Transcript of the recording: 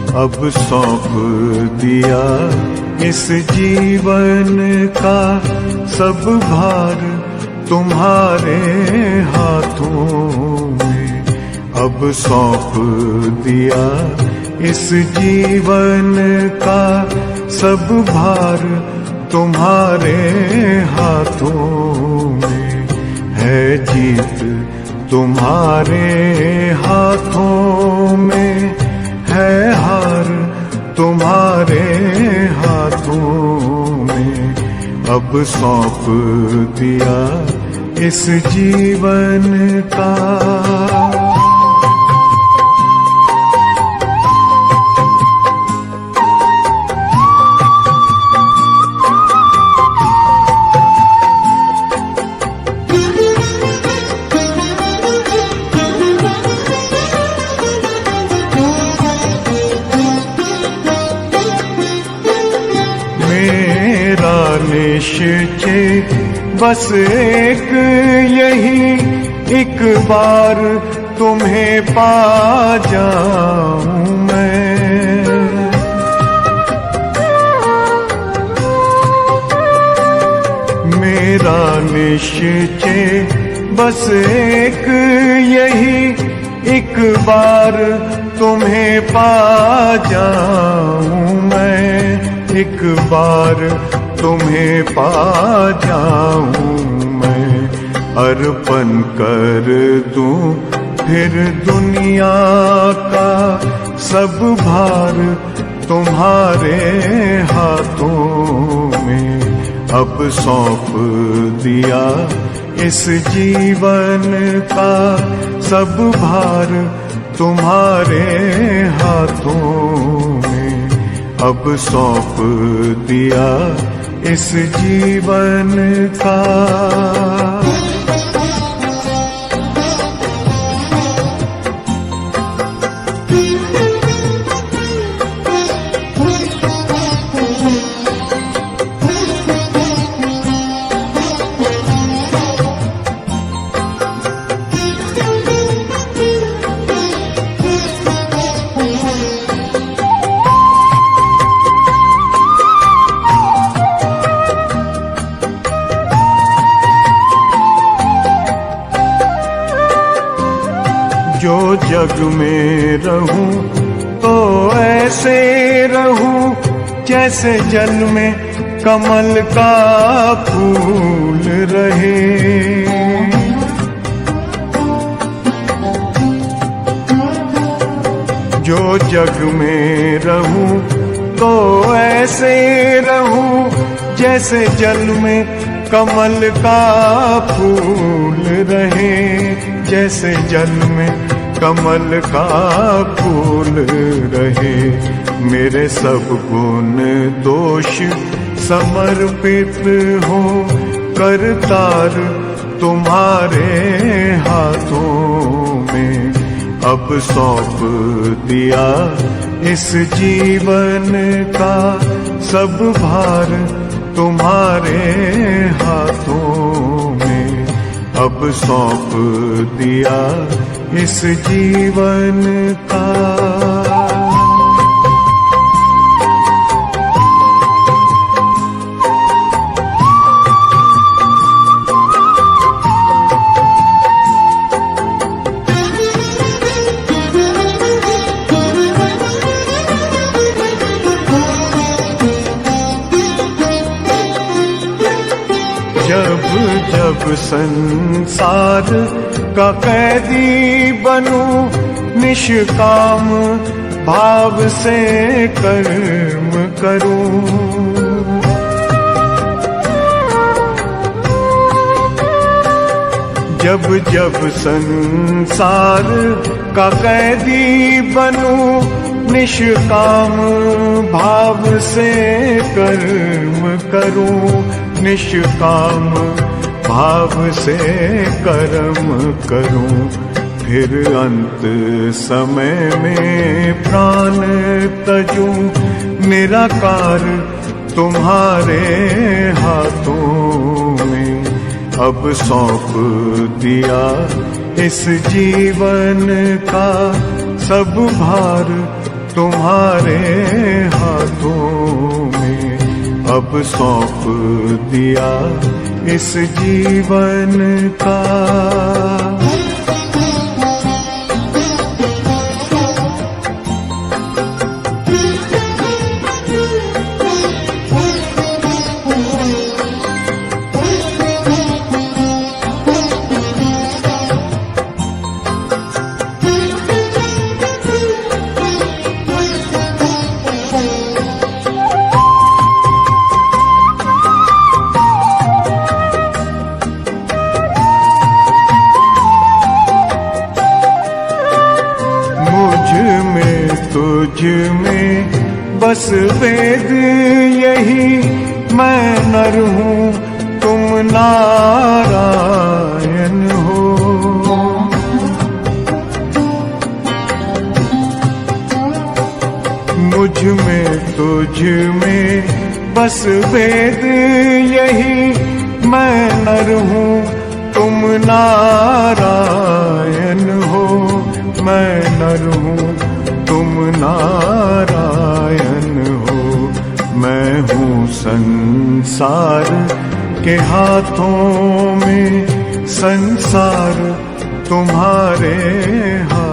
अब सौंप दिया इस जीवन का सब भार तुम्हारे हाथों में। अब सौंप दिया इस जीवन का सब भार तुम्हारे हाथों में। है जीत तुम्हारे हाथों में, है हार तुम्हारे हाथों में। अब सौंप दिया इस जीवन का। मेरा निश्चय बस एक यही, एक बार तुम्हें पा जाऊं मैं। मेरा निश्चय बस एक यही, एक बार तुम्हें पा जाऊं मैं। एक बार तुम्हें पा जाऊं मैं। अर्पण कर दूं फिर दुनिया का सब भार तुम्हारे हाथों में। अब सौंप दिया इस जीवन का सब भार तुम्हारे हाथों में। अब सौंप दिया इस जीवन का। जो जग में रहूं तो ऐसे रहूं जैसे जल में कमल का फूल रहे। जो जग में रहूं तो ऐसे रहूं जैसे जल में कमल का फूल रहे। जैसे जल में कमल का फूल रहे। मेरे सब गुण दोष समर्पित हो करतार तुम्हारे हाथों में। अब सौंप दिया इस जीवन का सब भार तुम्हारे हाथों में। अब सौंप दिया इस जीवन का। जब जब संसार का कैदी बनूं निष्काम भाव से कर्म करूं। जब जब संसार का कैदी बनूं निष्काम भाव से कर्म करूं। निष्काम भाव से कर्म करूं। फिर अंत समय में प्राण तजूं। निराकार तुम्हारे हाथों में। अब सौंप दिया इस जीवन का सब भार तुम्हारे हाथों में अब सौंप दिया इस जीवन का। तुझ में बस वेद यही, मैं नर हूँ तुम नारायण हो। मुझ में तुझ में बस वेद यही, मैं नर हूँ तुम नारायण हो। मैं नर हूँ तुम नारायण हो। मैं हूँ संसार के हाथों में, संसार तुम्हारे हाथ।